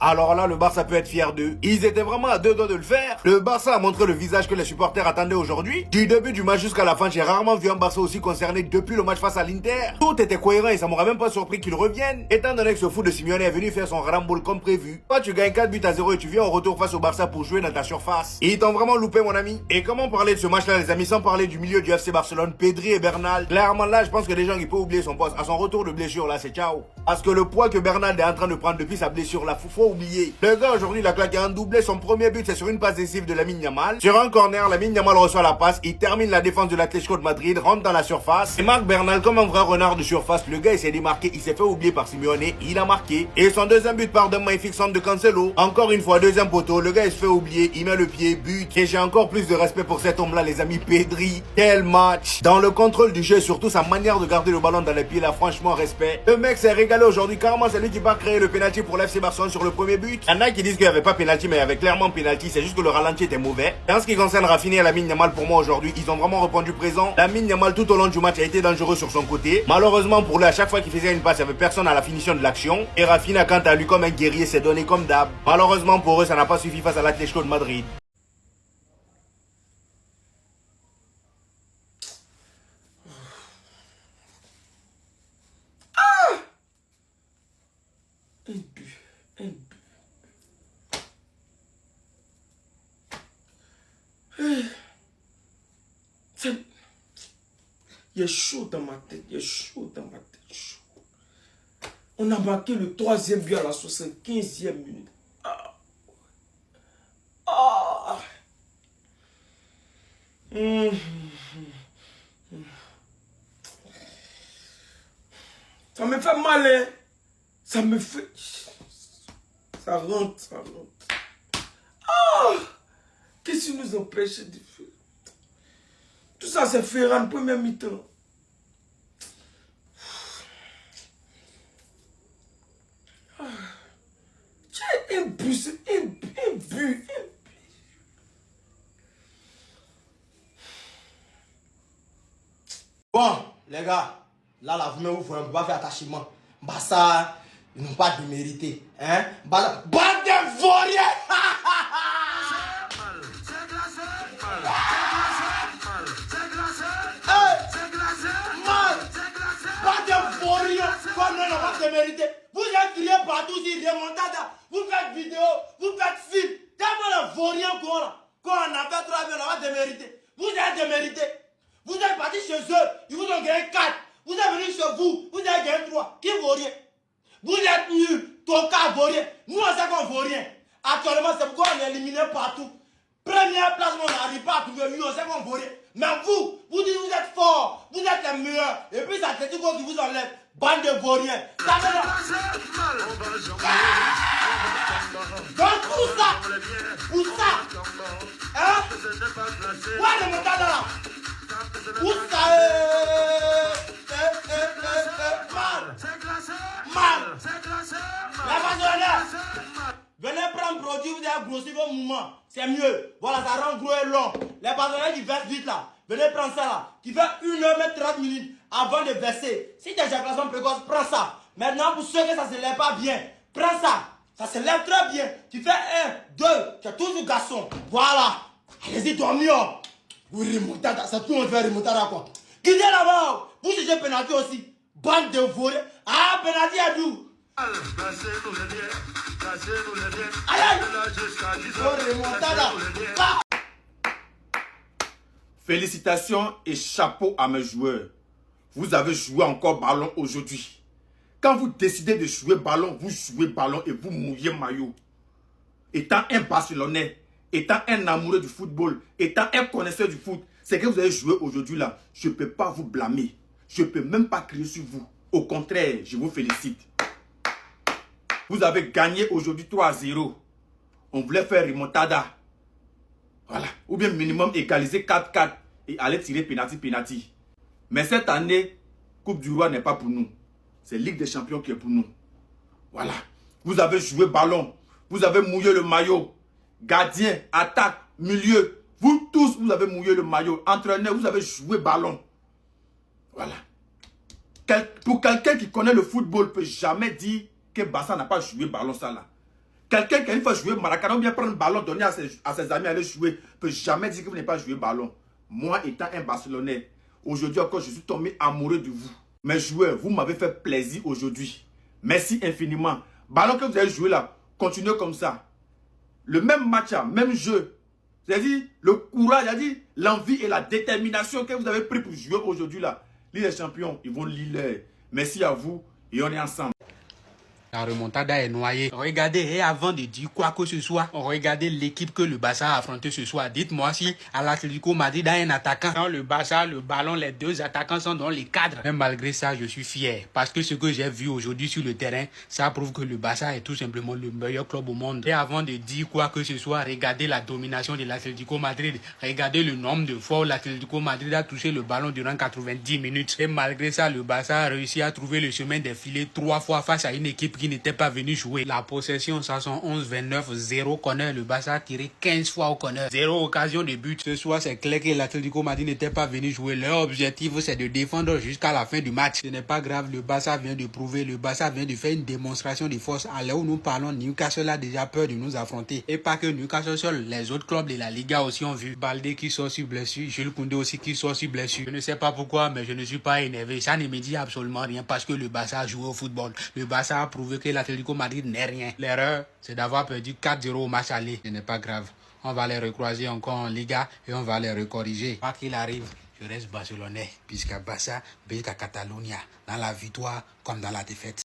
Alors là, le Barça peut être fier d'eux. Ils étaient vraiment à 2 doigts de le faire. Le Barça a montré le visage que les supporters attendaient aujourd'hui. Du début du match jusqu'à la fin, j'ai rarement vu un Barça aussi concerné depuis le match face à l'Inter. Tout était cohérent et ça m'aurait même pas surpris qu'ils reviennent. Étant donné que ce fou de Simeone est venu faire son ramboule comme prévu. Toi, tu gagnes 4 buts à 0 et tu viens en retour face au Barça pour jouer dans ta surface. Ils t'ont vraiment loupé, mon ami. Et comment parler de ce match-là, les amis, sans parler du milieu du FC Barcelone, Pedri et Bernal. Clairement, là, je pense que les gens, ils peuvent oublier son poste. À son retour de blessure, là, c'est ciao. Parce que le poids que Bernal est en train de prendre depuis sa blessure, là, faut oublier. Le gars, aujourd'hui, il a claqué un doublé. Son premier but, c'est sur une passe décisive de Lamine Yamal. Sur un corner, Lamine Yamal reçoit la passe. Il termine la défense de l'Atlético de Madrid, rentre dans la surface. Et marque Bernal comme un vrai renard de surface. Le gars, il s'est démarqué. Il s'est fait oublier par Simeone. Il a marqué. Et son deuxième but part d'un magnifique centre de Cancelo. Encore une fois, deuxième poteau. Le gars, il se fait oublier. Il met le pied, but. Et j'ai encore plus de respect pour cet homme-là, les amis. Pedri. Quel match. Dans le contrôle du jeu, surtout sa manière de garder le ballon dans les pieds, là, franchement, respect. Le mec s'est régalé aujourd'hui. Carrément, c'est lui qui va créer le penalty pour l'FC Barcelone sur le premier but. Il y en a qui disent qu'il n'y avait pas penalty, mais il y avait clairement penalty. C'est juste que le ralenti était mauvais. Et en ce qui concerne Rafinha et Lamine Yamal, pour moi aujourd'hui, ils ont vraiment répondu présent. Lamine Yamal, tout au long du match, a été dangereux sur son côté. Malheureusement pour lui, à chaque fois qu'il faisait une passe, il n'y avait personne à la finition de l'action. Et Rafinha, quant à lui, comme un guerrier, s'est donné comme d'hab. Malheureusement pour eux, ça n'a pas suffi face à l'Atlético de Madrid. Un but, un but. Il est chaud dans ma tête, il est chaud dans ma tête, chaud. On a marqué le troisième but à la 75e minute. Ah. Ah. Ça me fait mal, hein. Ça me fait... Ça rentre, ça rentre. Ah. Qu'est-ce qui nous empêche de faire? Tout ça, c'est Ferran, première mi-temps. Tiens, un but, un but. Bon, les gars, là, vous-même, vous ne pouvez pas faire attachement. Bah ça, ils n'ont pas de mérité. Hein? Bah, bande de vauriens! Mérité. Vous êtes crié partout sur remontada. Vous faites vidéo, vous faites film. Tellement le vaurien qu'on a fait 3 millions, on va démériter. Vous êtes démérité. Vous êtes parti chez eux, ils vous ont gagné 4. Vous êtes venu chez vous, vous avez gagné 3. Qui vaurien? Vous êtes nuls, Toka vaurien. Nous on sait qu'on vaurien. Actuellement, c'est pourquoi on est éliminé partout. Première place, on n'arrive pas à trouver lui, on sait qu'on vaurien. Mais vous dites que vous êtes forts, vous êtes les meilleurs. Et puis c'est Atlético qui vous enlève. Bande de vauriens. Donc pour ça, hein? Ouais, le montant là. Pour ça, mal. La Barcelone. Venez prendre produit, vous avez grossi vos mouvements. C'est mieux. Voilà, ça rend gros et long. Les Barcelonais qui versent vite là. Venez prendre ça là. Qui fait 1h30 minutes avant de verser. Si tu as éjaculation précoce, prends ça. Maintenant, pour ceux que ça ne se lève pas bien, prends ça. Ça se lève très bien. Tu fais 1, 2, tu es toujours garçon. Voilà. Allez-y, dormir. Vous remontez, ça tout le monde fait remonter à quoi? Qui est là-bas? Vous cherchez penalty aussi. Bande de volets. Ah, penalty à nous. Félicitations et chapeau à mes joueurs. Vous avez joué encore ballon aujourd'hui. Quand vous décidez de jouer ballon, vous jouez ballon et vous mouillez maillot. Étant un Barcelonais, étant un amoureux du football, étant un connaisseur du foot, c'est que vous avez joué aujourd'hui là. Je ne peux pas vous blâmer. Je ne peux même pas crier sur vous. Au contraire, je vous félicite. Vous avez gagné aujourd'hui 3-0. On voulait faire remontada. Voilà. Ou bien minimum égaliser 4-4 et aller tirer penalty. Mais cette année, Coupe du Roi n'est pas pour nous. C'est Ligue des Champions qui est pour nous. Voilà. Vous avez joué ballon. Vous avez mouillé le maillot. Gardien, attaque, milieu. Vous tous, vous avez mouillé le maillot. Entraîneur, vous avez joué ballon. Voilà. Pour quelqu'un qui connaît le football, ne peut jamais dire que Barça n'a pas joué ballon ça là. Quelqu'un qui a une fois joué Maracana ou bien prendre le ballon, donner à ses amis, aller jouer, ne peut jamais dire que vous n'avez pas joué ballon. Moi, étant un Barcelonais, aujourd'hui encore, je suis tombé amoureux de vous. Mes joueurs, vous m'avez fait plaisir aujourd'hui. Merci infiniment. Ballon que vous avez joué là, continuez comme ça. Le même match, même jeu. C'est-à-dire le courage, c'est-à-dire l'envie et la détermination que vous avez pris pour jouer aujourd'hui là. Ligue des champions, ils vont lire. Merci à vous et on est ensemble. La remontada est noyée. Regardez, et avant de dire quoi que ce soit, regardez l'équipe que le Barça a affronté ce soir. Dites-moi si à l'Atlético Madrid a un attaquant. Dans le Barça, le ballon, les deux attaquants sont dans les cadres. Mais malgré ça, je suis fier. Parce que ce que j'ai vu aujourd'hui sur le terrain, ça prouve que le Barça est tout simplement le meilleur club au monde. Et avant de dire quoi que ce soit, regardez la domination de l'Atlético Madrid. Regardez le nombre de fois où l'Atlético Madrid a touché le ballon durant 90 minutes. Et malgré ça, le Barça a réussi à trouver le chemin des filets 3 fois face à une équipe qui n'était pas venu jouer. La possession, ça sont 11-29, 0 corner. Le Barça a tiré 15 fois au corner. 0 occasion de but. Ce soir, c'est clair que l'Atlético Madrid n'était pas venu jouer. Leur objectif, c'est de défendre jusqu'à la fin du match. Ce n'est pas grave, le Barça vient de prouver. Le Barça vient de faire une démonstration de force. À l'heure où nous parlons, Newcastle a déjà peur de nous affronter. Et pas que Newcastle seul, les autres clubs de la Liga aussi ont vu. Baldé qui sort sur blessure, Jules Koundé aussi qui sort sur blessure. Je ne sais pas pourquoi, mais je ne suis pas énervé. Ça ne me dit absolument rien parce que le Barça a joué au football. Le Barça a prouvé que l'Atlético Madrid n'est rien. L'erreur, c'est d'avoir perdu 4-0 au match aller. Ce n'est pas grave. On va les recroiser encore en Liga et on va les recorriger. Quoi qu'il arrive, je reste barcelonais. Puisqu'à Barça, Belka Catalonia, dans la victoire comme dans la défaite.